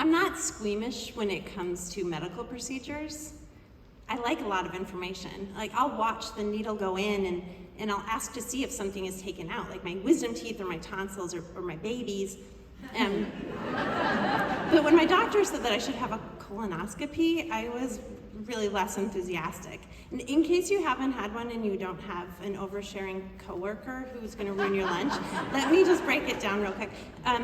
I'm not squeamish when it comes to medical procedures. I like a lot of information. Like, I'll watch the needle go in and I'll ask to see if something is taken out, like my wisdom teeth or my tonsils or my babies. But when my doctor said that I should have a colonoscopy, I was really less enthusiastic. And in case you haven't had one and you don't have an oversharing coworker who's going to ruin your lunch, let me just break it down real quick.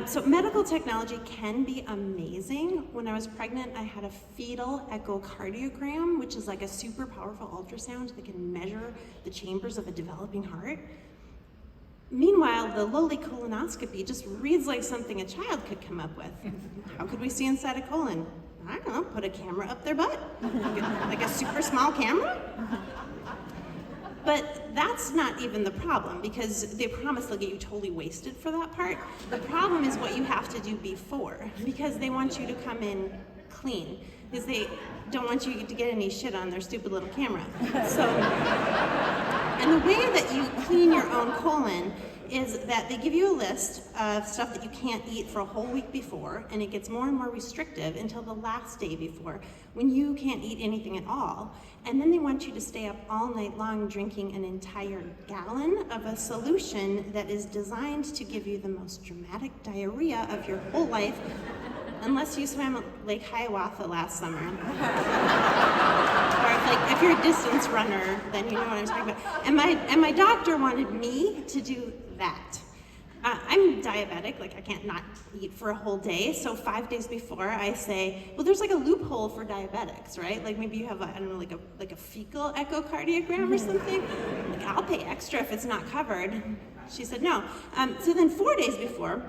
So medical technology can be amazing. When I was pregnant, I had a fetal echocardiogram, which is like a super powerful ultrasound that can measure the chambers of a developing heart. Meanwhile, the lowly colonoscopy just reads like something a child could come up with. How could we see inside a colon? I don't know, put a camera up their butt? Like a super small camera? But that's not even the problem, because they promise they'll get you totally wasted for that part. The problem is what you have to do before, because they want you to come in clean, because they don't want you to get any shit on their stupid little camera. So, and the way that you clean your own colon is that they give you a list of stuff that you can't eat for a whole week before, and it gets more and more restrictive until the last day before, when you can't eat anything at all. And then they want you to stay up all night long drinking an entire gallon of a solution that is designed to give you the most dramatic diarrhea of your whole life, unless you swam at Lake Hiawatha last summer. Or if you're a distance runner, then you know what I'm talking about. And my doctor wanted me to do that. I'm diabetic, like I can't not eat for a whole day, so 5 days before I say, well, there's like a loophole for diabetics, right? Like maybe you have I don't know, like a fecal echocardiogram or something. Like, I'll pay extra if it's not covered. She said no. So then 4 days before,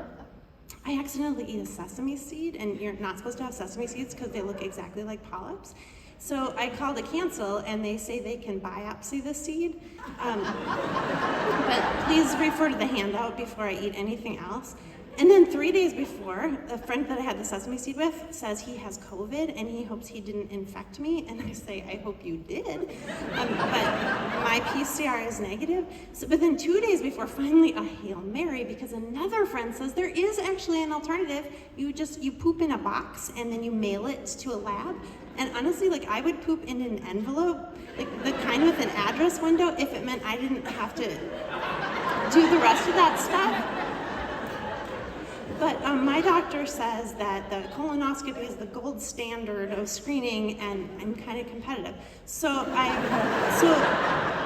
I accidentally eat a sesame seed, and you're not supposed to have sesame seeds because they look exactly like polyps. So I called to cancel, and they say they can biopsy the seed. But please refer to the handout before I eat anything else. And then 3 days before, a friend that I had the sesame seed with says he has COVID and he hopes he didn't infect me. And I say, I hope you did. But my PCR is negative. So, but then 2 days before, finally a Hail Mary, because another friend says there is actually an alternative. You poop in a box and then you mail it to a lab. And honestly, like I would poop in an envelope, like the kind with an address window, if it meant I didn't have to do the rest of that stuff. But my doctor says that the colonoscopy is the gold standard of screening, and I'm kind of competitive. So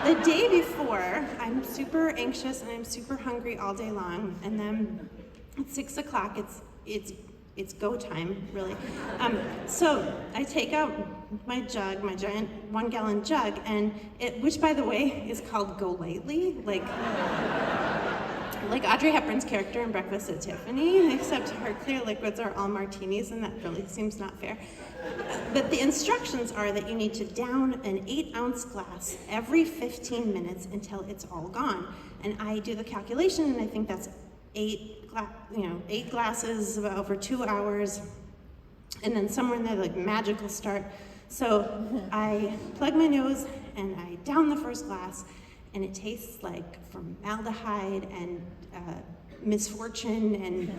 the day before, I'm super anxious and I'm super hungry all day long, and then at 6 o'clock, it's go time, really. So I take out my jug, my giant 1 gallon jug, and which by the way is called Go Lightly, like Audrey Hepburn's character in Breakfast at Tiffany, except her clear liquids are all martinis, and that really seems not fair. But the instructions are that you need to down an 8-ounce glass every 15 minutes until it's all gone. And I do the calculation, and I think that's 8 glasses over 2 hours, and then somewhere in there, like magical start. So I plug my nose and I down the first glass, and it tastes like formaldehyde and misfortune and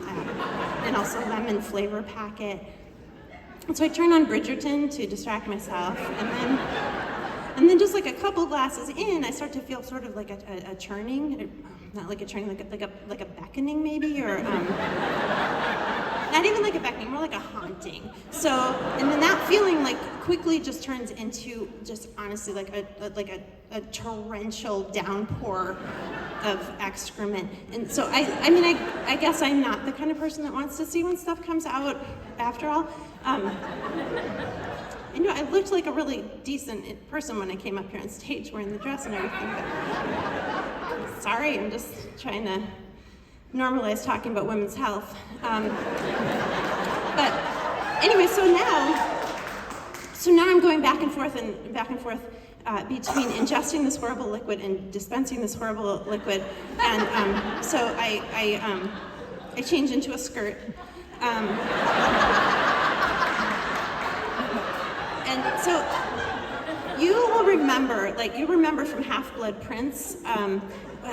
also lemon flavor packet. And so I turn on Bridgerton to distract myself, and then just like a couple glasses in, I start to feel sort of like a churning, not like a churning, like a beckoning maybe, or not even like a beckoning, more like a haunting. So, and then that feeling like quickly just turns into just honestly like a torrential downpour of excrement. And so I guess I'm not the kind of person that wants to see when stuff comes out after all. I looked like a really decent person when I came up here on stage wearing the dress and everything, but sorry, I'm just trying to normalize talking about women's health. But anyway, so now I'm going back and forth between ingesting this horrible liquid and dispensing this horrible liquid, and so I change into a skirt. And so you will remember, you remember from Half-Blood Prince,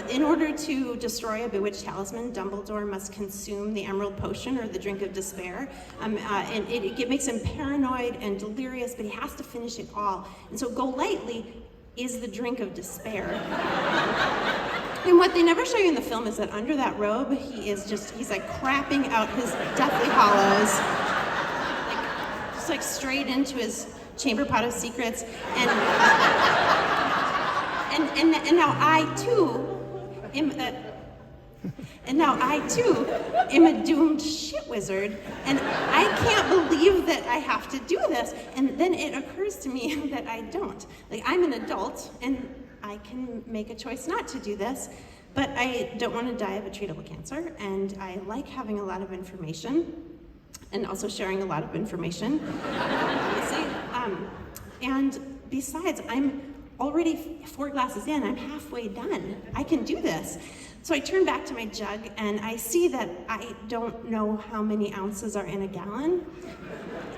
in order to destroy a bewitched talisman, Dumbledore must consume the Emerald Potion, or the Drink of Despair. And it makes him paranoid and delirious, but he has to finish it all. And so Golightly is the Drink of Despair. And what they never show you in the film is that under that robe, he's like crapping out his Deathly Hallows, like straight into his chamber pot of secrets. And now I too am a doomed shit wizard, and I can't believe that I have to do this. And then it occurs to me that I don't. Like, I'm an adult, and I can make a choice not to do this, but I don't want to die of a treatable cancer, and I like having a lot of information, and also sharing a lot of information, obviously. And besides, I'm already 4 glasses in, I'm halfway done. I can do this. So I turn back to my jug and I see that I don't know how many ounces are in a gallon.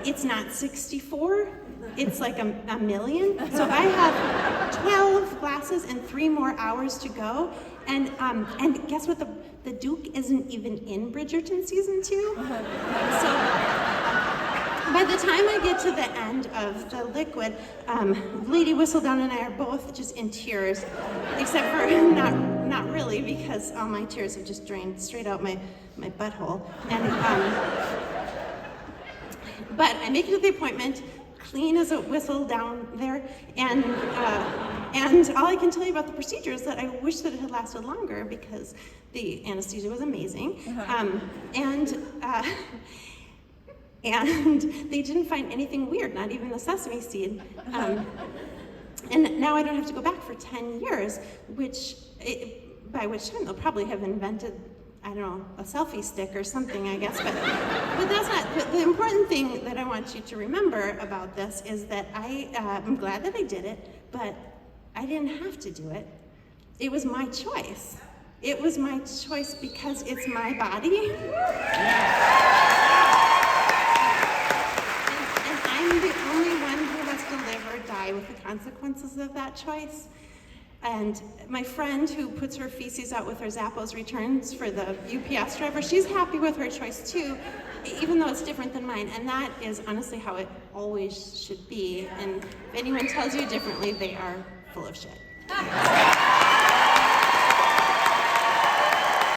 It's not 64, it's like a million. So I have 12 glasses and 3 more hours to go. And guess what, the Duke isn't even in Bridgerton season 2. So by the time I get to the end of the liquid, Lady Whistledown and I are both just in tears, except for not really, because all my tears have just drained straight out my butthole. And but I make it to the appointment, clean as a whistle down there, and all I can tell you about the procedure is that I wish that it had lasted longer because the anesthesia was amazing, and they didn't find anything weird, not even a sesame seed. And now I don't have to go back for 10 years, by which time they'll probably have invented, I don't know, a selfie stick or something, I guess. But that's not, the important thing that I want you to remember about this is that I'm glad that I did it, but I didn't have to do it. It was my choice. It was my choice because it's my body. And I'm the only one who has to live or die with the consequences of that choice. And my friend who puts her feces out with her Zappos returns for the UPS driver, she's happy with her choice too, even though it's different than mine. And that is honestly how it always should be. And if anyone tells you differently, they are full of shit.